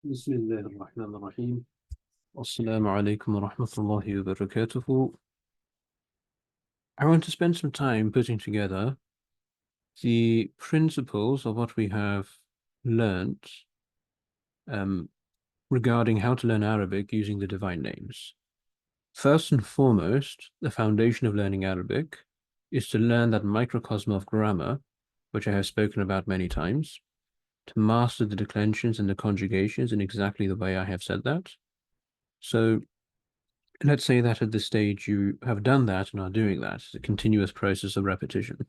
بسم الله الرحمن الرحيم والسلام عليكم ورحمة الله وبركاته. I want to spend some time putting together the principles of what we have learnt um, regarding how to learn Arabic using the divine names. First and foremost, the foundation of learning Arabic is to learn that microcosm of grammar, which I have spoken about many times, to master the declensions and the conjugations in exactly the way I have said that. So let's say that at this stage you have done that and are doing that. It's a continuous process of repetition.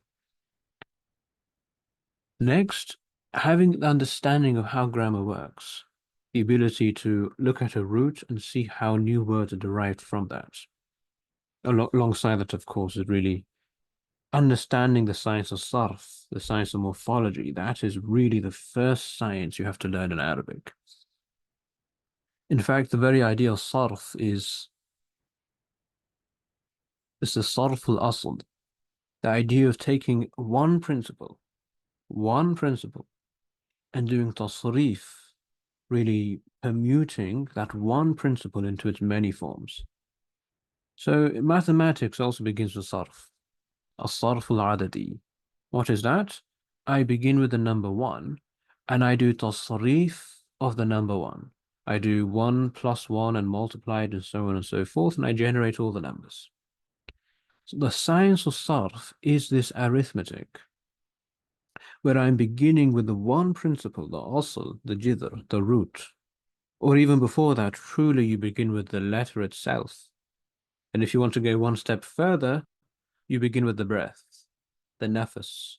Next, having the understanding of how grammar works, the ability to look at a root and see how new words are derived from that. Alongside that, of course, is really understanding the science of sarf, the science of morphology. That is really the first science you have to learn in Arabic. In fact, the very idea of sarf is the sarf al-asl, the idea of taking one principle, and doing tasrif, really permuting that one principle into its many forms. So mathematics also begins with sarf, as-sarf al-adadi. What is that? I begin with the number one, and I do tasrif of the number one. I do 1 plus 1 and multiply it and so on and so forth, and I generate all the numbers. So the science of sarf is this arithmetic, where I'm beginning with the one principle, the asl, the jidr, the root. Or even before that, truly you begin with the letter itself. And if you want to go one step further, you begin with the breath, the nafas.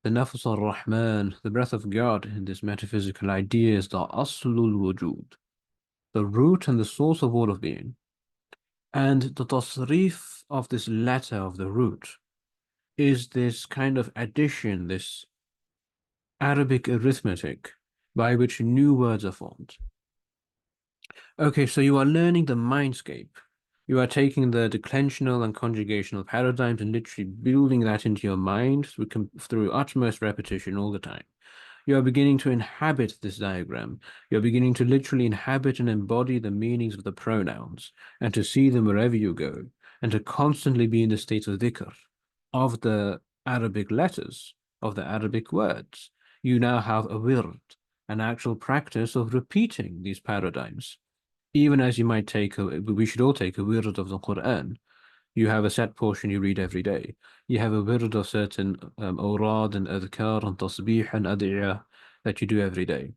The nafas al-Rahman, the breath of God in this metaphysical idea is the aslul wujud, the root and the source of all of being. And the tasrif of this letter of the root is this kind of addition, this Arabic arithmetic by which new words are formed. Okay, so you are learning the mindscape. You are taking the declensional and conjugational paradigms and literally building that into your mind through utmost repetition all the time. You are beginning to inhabit this diagram. You're beginning to literally inhabit and embody the meanings of the pronouns and to see them wherever you go and to constantly be in the state of dhikr of the Arabic letters, of the Arabic words. You now have a wird, an actual practice of repeating these paradigms. Even as you might we should all take a wird of the Quran. You have a set portion you read every day. You have a wird of certain awrad and adhkar and tasbih and adiyah that you do every day.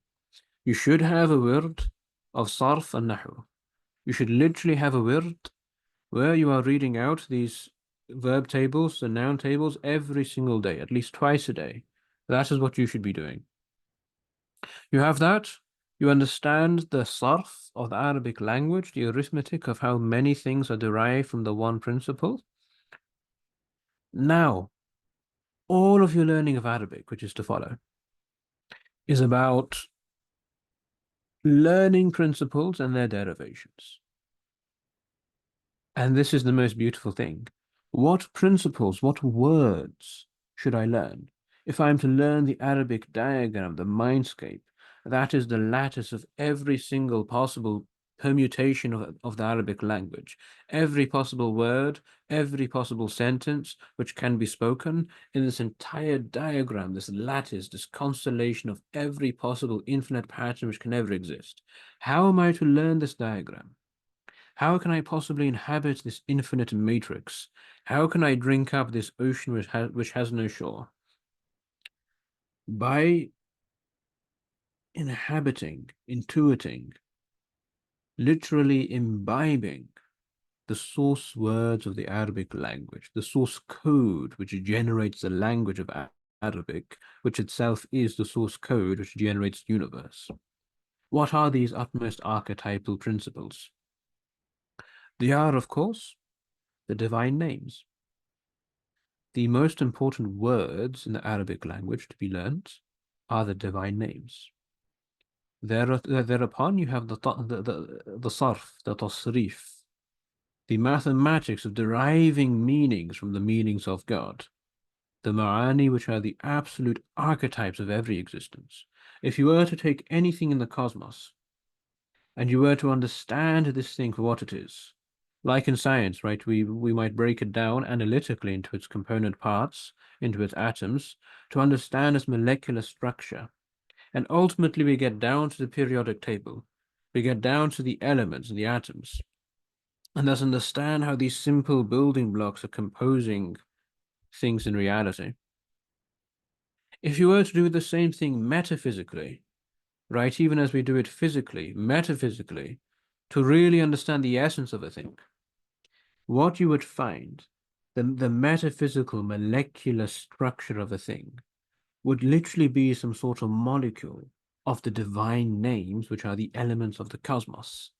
You should have a wird of sarf and nahu. You should literally have a wird where you are reading out these verb tables and noun tables every single day, at least twice a day. That is what you should be doing. You have that. You understand the sarf of the Arabic language, the arithmetic of how many things are derived from the one principle. Now, all of your learning of Arabic, which is to follow, is about learning principles and their derivations. And this is the most beautiful thing. What principles, what words should I learn? If I'm to learn the Arabic diagram, the mindscape, that is the lattice of every single possible permutation of the Arabic language. Every possible word, every possible sentence which can be spoken in this entire diagram, this lattice, this constellation of every possible infinite pattern which can ever exist. How am I to learn this diagram? How can I possibly inhabit this infinite matrix? How can I drink up this ocean which has no shore? By inhabiting, intuiting, literally imbibing the source words of the Arabic language, the source code which generates the language of Arabic, which itself is the source code which generates the universe. What are these utmost archetypal principles? They are, of course, the divine names. The most important words in the Arabic language to be learnt are the divine names. Thereupon you have the sarf, the tasrif, the mathematics of deriving meanings from the meanings of God, the ma'ani, which are the absolute archetypes of every existence. If you were to take anything in the cosmos and you were to understand this thing for what it is, like in science, right? We might break it down analytically into its component parts, into its atoms, to understand its molecular structure. And ultimately, we get down to the periodic table. We get down to the elements and the atoms, and thus understand how these simple building blocks are composing things in reality. If you were to do the same thing metaphysically, right, even as we do it physically, metaphysically, to really understand the essence of a thing, what you would find, the metaphysical molecular structure of a thing, would literally be some sort of molecule of the divine names, which are the elements of the cosmos.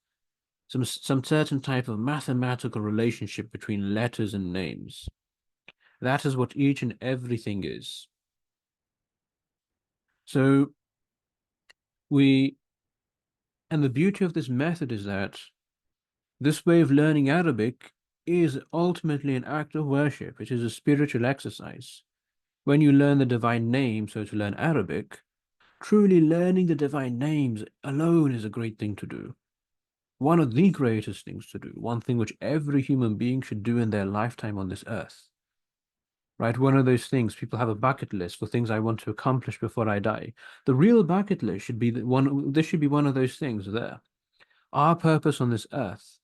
Some certain type of mathematical relationship between letters and names. That is what each and everything is. So we, and the beauty of this method is that this way of learning Arabic is ultimately an act of worship. It is a spiritual exercise. When you learn the divine name, so to learn Arabic, truly learning the divine names alone is a great thing to do. One of the greatest things to do, one thing which every human being should do in their lifetime on this earth. Right? One of those things, people have a bucket list for things I want to accomplish before I die. The real bucket list should be this should be one of those things there. Our purpose on this earth,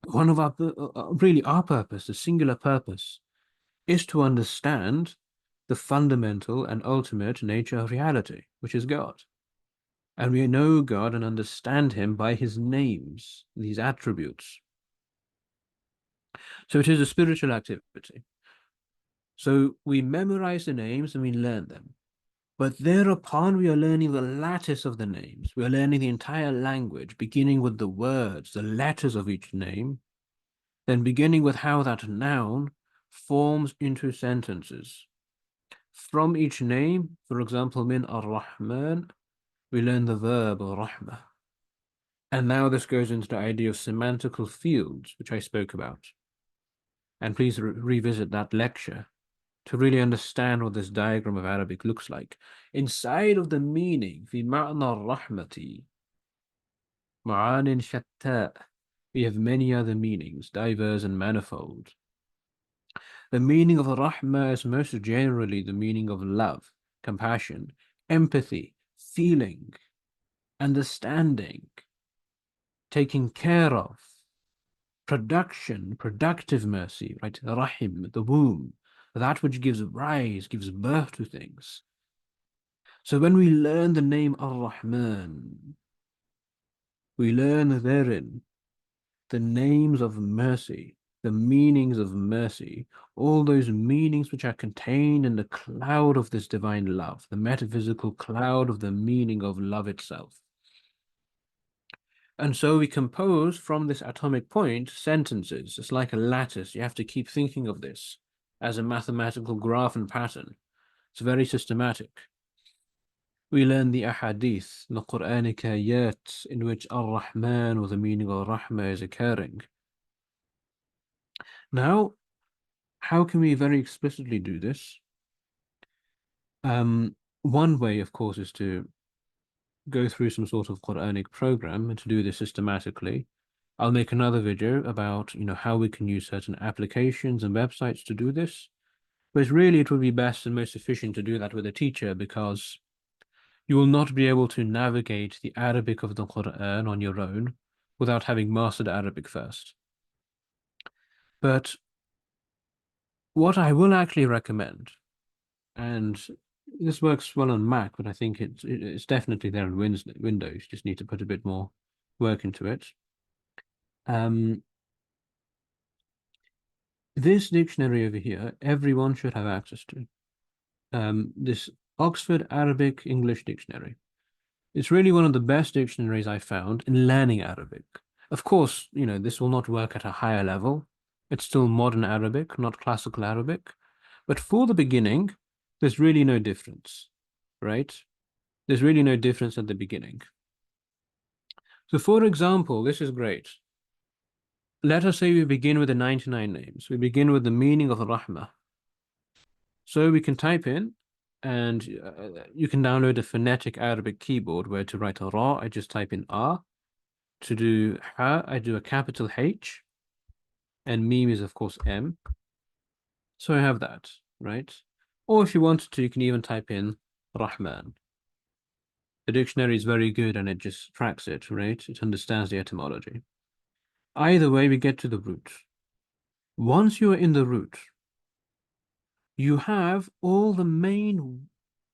one of really our purpose, the singular purpose, is to understand the fundamental and ultimate nature of reality, which is God. And we know God and understand him by his names, these attributes. So it is a spiritual activity. So we memorize the names and we learn them. But thereupon we are learning the lattice of the names. We are learning the entire language, beginning with the words, the letters of each name, then beginning with how that noun forms into sentences. From each name, for example, min ar-Rahman, we learn the verb rahmah. And now this goes into the idea of semantical fields, which I spoke about. And please revisit that lecture to really understand what this diagram of Arabic looks like. Inside of the meaning, في معنى الرحمة, معان شتى, we have many other meanings, diverse and manifold. The meaning of rahmah is most generally the meaning of love, compassion, empathy, feeling, understanding, taking care of, production, productive mercy, right? Rahim, the womb, that which gives rise, gives birth to things. So when we learn the name Ar-Rahman, we learn therein the names of mercy, the meanings of mercy, all those meanings which are contained in the cloud of this divine love, the metaphysical cloud of the meaning of love itself. And so we compose from this atomic point sentences. It's like a lattice. You have to keep thinking of this as a mathematical graph and pattern. It's very systematic. We learn the ahadith, the Quranic ayat, in which Ar-Rahman, or the meaning of Rahmah, is occurring. Now, how can we very explicitly do this? One way, of course, is to go through some sort of Quranic program and to do this systematically. I'll make another video about, how we can use certain applications and websites to do this. But really, it would be best and most efficient to do that with a teacher, because you will not be able to navigate the Arabic of the Quran on your own without having mastered Arabic first. But what I will actually recommend, and this works well on Mac, but I think it's definitely there on Windows. You just need to put a bit more work into it. This dictionary over here, everyone should have access to. This Oxford Arabic English Dictionary. It's really one of the best dictionaries I found in learning Arabic. Of course, this will not work at a higher level. It's still modern Arabic, not classical Arabic. But for the beginning, there's really no difference, right? There's really no difference at the beginning. So for example, this is great. Let us say we begin with the 99 names. We begin with the meaning of Rahmah. So we can type in, and you can download a phonetic Arabic keyboard where to write a Ra, I just type in A. to do ha, I do a capital H, and meme is, of course, M. So I have that, right? Or if you wanted to, you can even type in Rahman. The dictionary is very good and it just tracks it, right? It understands the etymology. Either way, we get to the root. Once you are in the root, you have all the main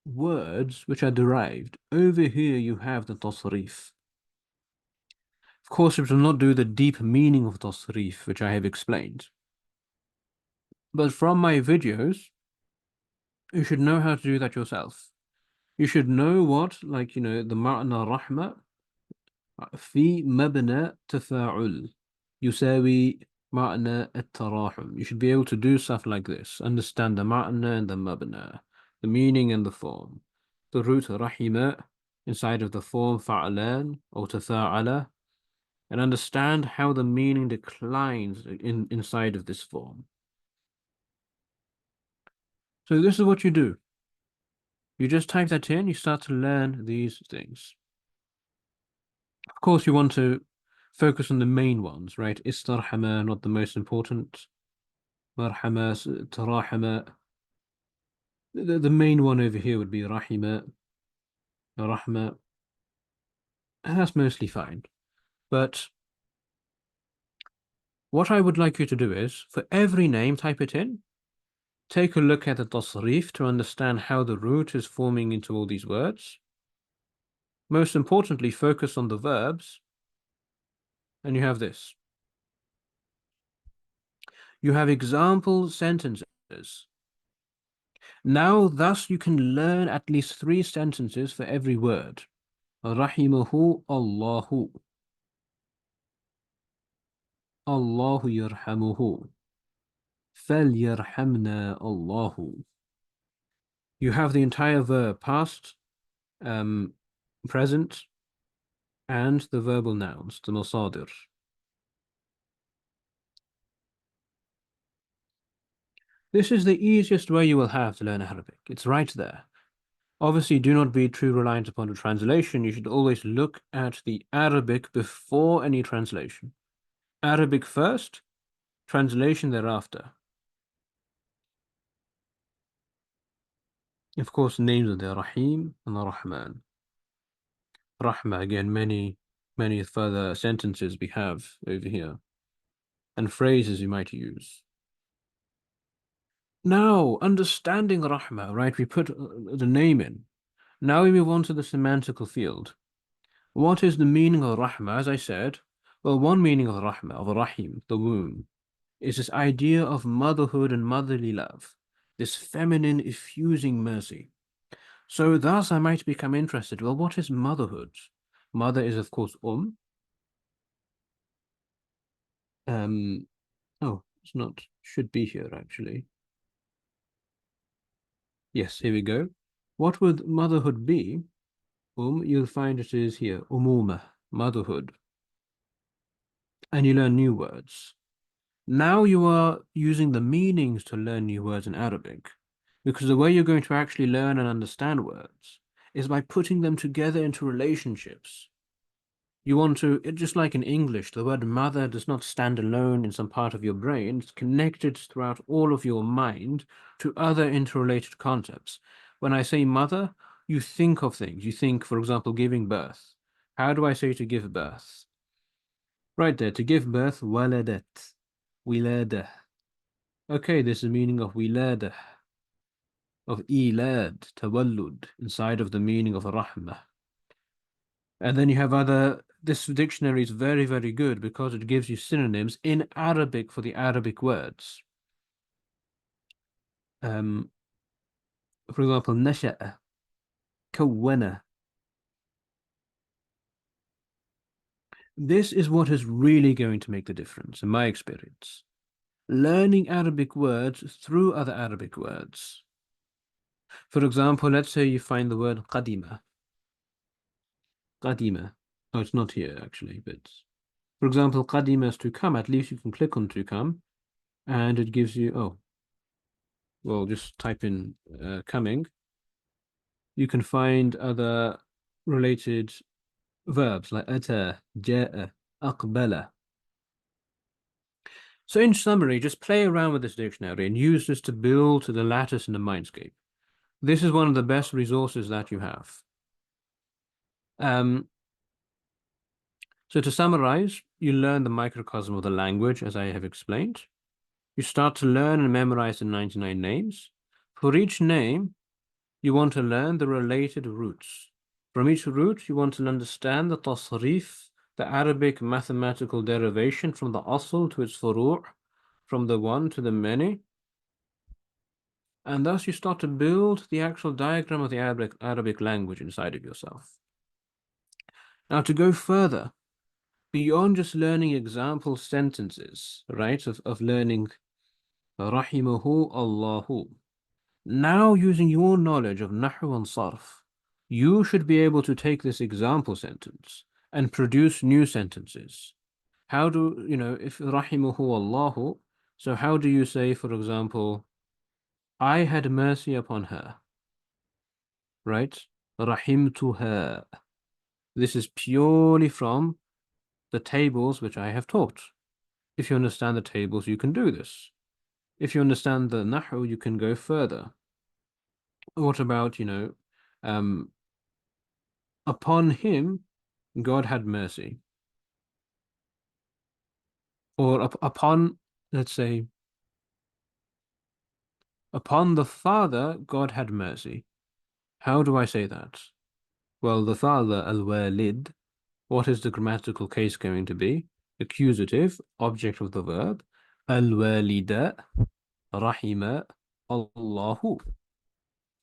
words which are derived. Over here, you have the tasrif. Of course, it will not do the deep meaning of tasrif, which I have explained. But from my videos, you should know how to do that yourself. You should know what, like, the ma'na rahma في مبنى تفاعل يساوي معنى التراحم. You should be able to do stuff like this. Understand the ma'na and the mabna, the meaning and the form. The root rahima inside of the form fa'alan or tafa'ala, and understand how the meaning declines inside of this form. So this is what you do. You just type that in, you start to learn these things. Of course, you want to focus on the main ones, right? Istarhama, not the most important. Marhama, tarahama. The main one over here would be rahima, rahma. And that's mostly fine. But what I would like you to do is, for every name, type it in. Take a look at the tasrif to understand how the root is forming into all these words. Most importantly, focus on the verbs. And you have this. You have example sentences. Now, thus, you can learn at least 3 sentences for every word. Rahimahu Allahu. Allahu yarhamuhu. فَلْيَرْحَمْنَا Allahu. You have the entire verb, past, present, and the verbal nouns, the masadir. This is the easiest way you will have to learn Arabic. It's right there. Obviously, do not be too reliant upon a translation. You should always look at the Arabic before any translation. Arabic first, translation thereafter. Of course, names are there, Rahim and Rahman. Rahma, again, many further sentences we have over here, and phrases you might use. Now, understanding Rahma, right, we put the name in. Now we move on to the semantical field. What is the meaning of Rahma? As I said, well, one meaning of Rahma, of Rahim, the womb, is this idea of motherhood and motherly love, this feminine, effusing mercy. So thus I might become interested. Well, what is motherhood? Mother is, of course, Oh, it's not, should be here actually. Yes, here we go. What would motherhood be? You'll find it is here, umuma, motherhood. And you learn new words. Now you are using the meanings to learn new words in Arabic, because the way you're going to actually learn and understand words is by putting them together into relationships. You want to, just like in English, the word mother does not stand alone in some part of your brain. It's connected throughout all of your mind to other interrelated concepts. When I say mother, you think of things. You think, for example, giving birth. How do I say to give birth? Right there, to give birth, waladat, wiladah. Okay, this is the meaning of wiladah, of ilad, tawallud, inside of the meaning of rahmah. And then you have this dictionary is very, very good because it gives you synonyms in Arabic for the Arabic words. For example, nasha'a, kawwana. This is what is really going to make the difference, in my experience. Learning Arabic words through other Arabic words. For example, let's say you find the word qadima. Qadima. Oh, it's not here actually, but for example, qadima is to come. At least you can click on to come, and it gives you, oh, well, just type in coming. You can find other related verbs like ata, ja'a, أقبل. So in summary, just play around with this dictionary and use this to build the lattice in the mindscape. This is one of the best resources that you have. Um, so to summarize, you learn the microcosm of the language, as I have explained. You start to learn and memorize the 99 names. For each name, you want to learn the related roots. From each root, you want to understand the tasrif, the Arabic mathematical derivation from the asl to its furu', from the one to the many. And thus you start to build the actual diagram of the Arabic language inside of yourself. Now, to go further, beyond just learning example sentences, right, of learning Rahimahu Allahu. Now, using your knowledge of Nahu and Sarf, you should be able to take this example sentence and produce new sentences. How do, if Rahimahu Allahu, so how do you say, for example, I had mercy upon her, right? Rahimtuha. This is purely from the tables which I have taught. If you understand the tables, you can do this. If you understand the Nahu, you can go further. What about, um, upon him, God had mercy. Or upon, let's say, upon the father, God had mercy. How do I say that? Well, the father, al-walid, what is the grammatical case going to be? Accusative, object of the verb, al-walida, rahima, Allahu,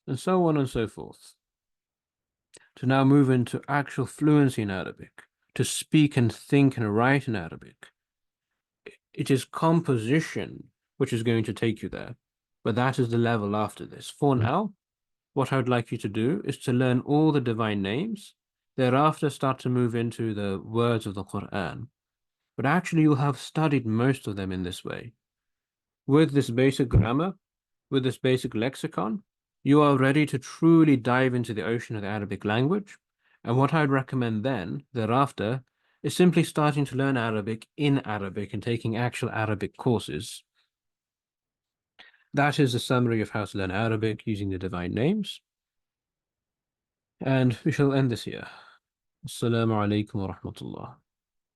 and so on and so forth. To now move into actual fluency in Arabic, to speak and think and write in Arabic. It is composition which is going to take you there, but that is the level after this. For now, what I would like you to do is to learn all the divine names, thereafter start to move into the words of the Quran. But actually, you'll have studied most of them in this way. With this basic grammar, with this basic lexicon, you are ready to truly dive into the ocean of the Arabic language. And what I'd recommend then, thereafter, is simply starting to learn Arabic in Arabic and taking actual Arabic courses. That is a summary of how to learn Arabic using the divine names. And we shall end this here. Assalamu alaikum wa rahmatullah.